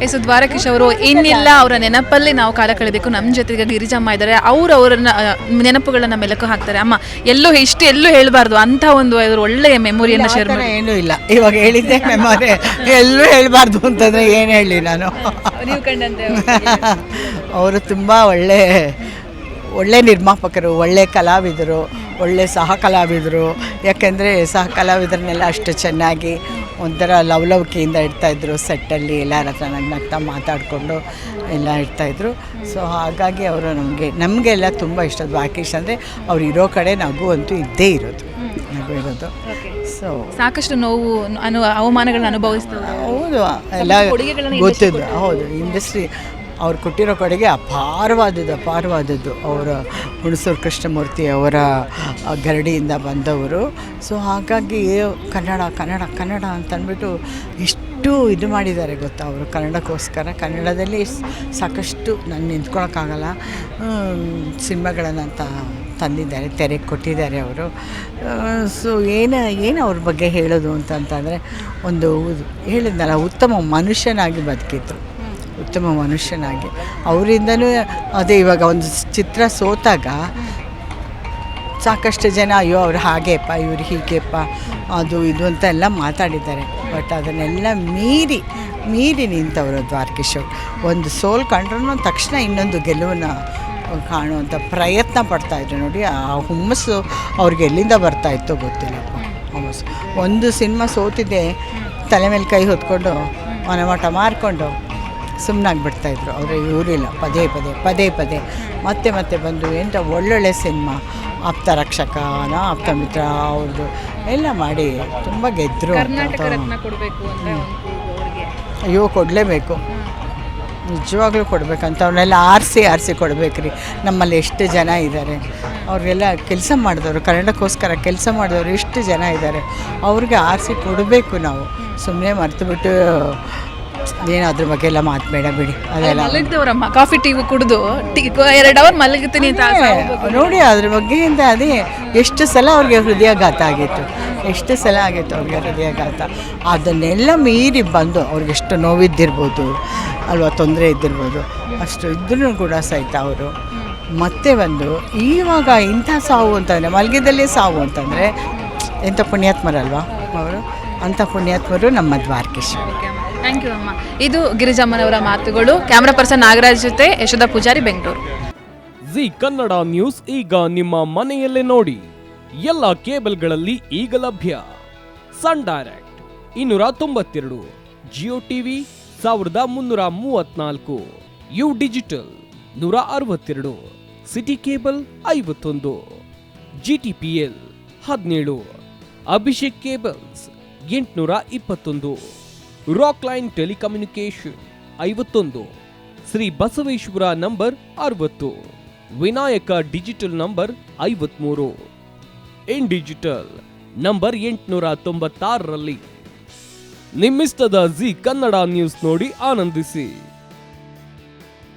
S Dwarakish ಅವರು ಇನ್ನಿಲ್ಲ ಅವರ ನೆನಪಲ್ಲಿ ನಾವು ಕಾಲ ಕಳೆಯಬೇಕು. ನಮ್ಮ ಜೊತೆಗೆ ಗಿರಿಜಮ್ಮ ಇದ್ದಾರೆ, ಅವರನ್ನ ನೆನಪುಗಳನ್ನ ಮೆಲುಕು ಹಾಕ್ತಾರೆ. ಅಮ್ಮ ಎಲ್ಲೂ ಹೇಳಬಾರ್ದು ಅಂತ ಒಂದು ಒಳ್ಳೆಯ ಮೆಮೊರಿಯನ್ನು ಶೇರ್ ಮಾಡಿ. ಏನೂ ಇಲ್ಲ, ಇವಾಗ ಹೇಳಿದ್ದೆ ಮೆಮೊರಿ ಎಲ್ಲೂ ಹೇಳಬಾರ್ದು ಅಂತಂದರೆ ಏನು ಹೇಳಿ ನಾನು. ನೀವು ಕಂಡಂತೆ ಅವರು ತುಂಬ ಒಳ್ಳೆ ನಿರ್ಮಾಪಕರು, ಒಳ್ಳೆ ಕಲಾವಿದರು, ಒಳ್ಳೆ ಸಹ ಕಲಾವಿದರು. ಯಾಕೆಂದರೆ ಸಹ ಕಲಾವಿದರನ್ನೆಲ್ಲ ಅಷ್ಟು ಚೆನ್ನಾಗಿ ಒಂಥರ ಲವಲವಿಕೆಯಿಂದ ಇಡ್ತಾಯಿದ್ರು. ಸೆಟ್ಟಲ್ಲಿ ಎಲ್ಲರ ಹತ್ರ ನಗ್ನಗ್ತಾ ಮಾತಾಡಿಕೊಂಡು ಎಲ್ಲ ಇರ್ತಾಯಿದ್ರು. ಸೊ ಹಾಗಾಗಿ ಅವರು ನಮಗೆಲ್ಲ ತುಂಬ ಇಷ್ಟ. ದ್ವಾರಕೀಶ್ ಅಂದರೆ ಅವ್ರು ಇರೋ ಕಡೆ ನಗು ಅಂತೂ ಇದ್ದೇ ಇರೋದು. ಸೊ ಸಾಕಷ್ಟು ನೋವು ಅವಮಾನಗಳನ್ನ ಅನುಭವಿಸ್ತಾರೆ. ಹೌದು, ಎಲ್ಲ ಗೊತ್ತಿದ್ದು. ಹೌದು, ಇಂಡಸ್ಟ್ರಿ ಅವ್ರು ಕೊಟ್ಟಿರೋ ಕಡೆಗೆ ಅಪಾರವಾದದ್ದು. ಅವರ ಹುಣಸೂರು ಕೃಷ್ಣಮೂರ್ತಿ ಅವರ ಗರಡಿಯಿಂದ ಬಂದವರು. ಸೊ ಹಾಗಾಗಿ ಕನ್ನಡ ಅಂತಂದ್ಬಿಟ್ಟು ಎಷ್ಟು ಇದು ಮಾಡಿದ್ದಾರೆ ಗೊತ್ತಾ ಅವರು ಕನ್ನಡಕ್ಕೋಸ್ಕರ. ಕನ್ನಡದಲ್ಲಿ ಸಾಕಷ್ಟು ನಾನು ನಿಂತ್ಕೊಳ್ಳೋಕ್ಕಾಗಲ್ಲ ಸಿನಿಮಾಗಳನ್ನು ತಂದಿದ್ದಾರೆ, ತೆರೆಗೆ ಕೊಟ್ಟಿದ್ದಾರೆ ಅವರು. ಸೊ ಏನು ಅವ್ರ ಬಗ್ಗೆ ಹೇಳೋದು ಅಂತಂದರೆ, ಒಂದು ಹೇಳಿದ್ನಲ್ಲ, ಉತ್ತಮ ಮನುಷ್ಯನಾಗಿ ಬದುಕಿದ್ರು. ಅವರಿಂದನೂ ಅದೇ. ಇವಾಗ ಒಂದು ಚಿತ್ರ ಸೋತಾಗ ಸಾಕಷ್ಟು ಜನ ಅಯ್ಯೋ ಅವ್ರು ಹಾಗೆಪ್ಪ, ಇವ್ರು ಹೀಗೆಪ್ಪ, ಅದು ಇದು ಅಂತ ಎಲ್ಲ ಮಾತಾಡಿದ್ದಾರೆ. ಬಟ್ ಅದನ್ನೆಲ್ಲ ಮೀರಿ ನಿಂತವರು ದ್ವಾರಕೀಶ್ ಅವರು. ಒಂದು ಸೋಲು ಕಂಡ್ರೂ ತಕ್ಷಣ ಇನ್ನೊಂದು ಗೆಲುವನ್ನು ಕಾಣುವಂಥ ಪ್ರಯತ್ನ ಪಡ್ತಾಯಿದ್ರು ನೋಡಿ. ಆ ಹುಮ್ಮಸ್ಸು ಅವ್ರಿಗೆ ಎಲ್ಲಿಂದ ಬರ್ತಾಯಿತ್ತೋ ಗೊತ್ತಿಲ್ಲಪ್ಪ. ಹುಮ್ಮಸ್ಸು ಒಂದು ಸಿನಿಮಾ ಸೋತಿದ್ದೆ ತಲೆ ಮೇಲೆ ಕೈ ಹೊತ್ಕೊಂಡು ಮನಮಠ ಮಾರ್ಕೊಂಡು ಸುಮ್ಮನಾಗ್ಬಿಡ್ತಾಯಿದ್ರು. ಆದರೆ ಇವರಿಲ್ಲ, ಪದೇ ಮತ್ತೆ ಬಂದು ಒಳ್ಳೊಳ್ಳೆ ಸಿನಿಮಾ, ಆಪ್ತ ರಕ್ಷಕನ, ಆಪ್ತ ಮಿತ್ರ ಅವ್ರದ್ದು ಎಲ್ಲ ಮಾಡಿ ತುಂಬ ಗೆದ್ದರು. ಅಯ್ಯೋ ಕೊಡಲೇಬೇಕು, ನಿಜವಾಗ್ಲೂ ಕೊಡಬೇಕಂತ. ಅವ್ರನ್ನೆಲ್ಲ ಆರಿಸಿ ಕೊಡಬೇಕ್ರಿ. ನಮ್ಮಲ್ಲಿ ಎಷ್ಟು ಜನ ಇದ್ದಾರೆ, ಅವ್ರಿಗೆಲ್ಲ ಕೆಲಸ ಮಾಡಿದವರು, ಕನ್ನಡಕ್ಕೋಸ್ಕರ ಕೆಲಸ ಮಾಡಿದವರು ಎಷ್ಟು ಜನ ಇದ್ದಾರೆ. ಅವ್ರಿಗೆ ಆರಿಸಿ ಕೊಡಬೇಕು ನಾವು. ಸುಮ್ಮನೆ ಮರ್ತುಬಿಟ್ಟು ಏನು ಅದ್ರ ಬಗ್ಗೆ ಎಲ್ಲ ಮಾತಬೇಡ ಬಿಡಿ. ಅದೆಲ್ಲ ಮಲಗಿದವರಮ್ಮ ಕಾಫಿ ಟೀ ಕುಡಿದು 2 ಅವರ್ ಮಲಗುತ್ತೀನಿ ಅಂತ ನೋಡಿ. ಅದ್ರ ಬಗ್ಗೆ ಅಂತ ಅದೇ ಎಷ್ಟು ಸಲ ಅವ್ರಿಗೆ ಹೃದಯಾಘಾತ ಆಗಿತ್ತು, ಅದನ್ನೆಲ್ಲ ಮೀರಿ ಬಂದು ಅವ್ರಿಗೆ ಎಷ್ಟು ನೋವಿದ್ದಿರ್ಬೋದು ಅಲ್ವಾ, ತೊಂದರೆ ಇದ್ದಿರ್ಬೋದು. ಅಷ್ಟು ಇದ್ರೂ ಕೂಡ ಸಹಿತ ಅವರು ಮತ್ತೆ ಬಂದು ಇವಾಗ ಇಂಥ ಸಾವು ಅಂತಂದರೆ, ಮಲಗಿದಲ್ಲೇ ಸಾವು ಅಂತಂದರೆ ಎಂಥ ಪುಣ್ಯಾತ್ಮರಲ್ವಾ ಅವರು. ಅಂಥ ಪುಣ್ಯಾತ್ಮರು ನಮ್ಮ ದ್ವಾರಕೀಶ್. ಥ್ಯಾಂಕ್ ಯು ಅಮ್ಮ. ಇದು ಗಿರಿಜಮ್ಮನವರ ಮಾತುಗಳು. ಕ್ಯಾಮ್ರಾ ಪರ್ಸನ್ ನಾಗರಾಜ್ ಜೊತೆ ಯಶೋಧ ಪೂಜಾರಿ, ಬೆಂಗಳೂರು. ಜಿ ಕನ್ನಡ ನ್ಯೂಸ್ ಈಗ ನಿಮ್ಮ ಮನೆಯಲ್ಲೇ ನೋಡಿ. ಎಲ್ಲ ಕೇಬಲ್ಗಳಲ್ಲಿ ಈಗ ಲಭ್ಯ. Sun Direct 292, Jio TV 1334, U digital 162, city cable 51, GTPL 17, Abhishek cables 821, rock line telecommunication 51, Shri Basaveshwara number 60, Vinayaka digital number 53, in digital number 896ರಲ್ಲಿ. ನಿಮ್ಮಿಸ್ತದ ಜಿ ಕನ್ನಡ ನ್ಯೂಸ್ ನೋಡಿ ಆನಂದಿಸಿ.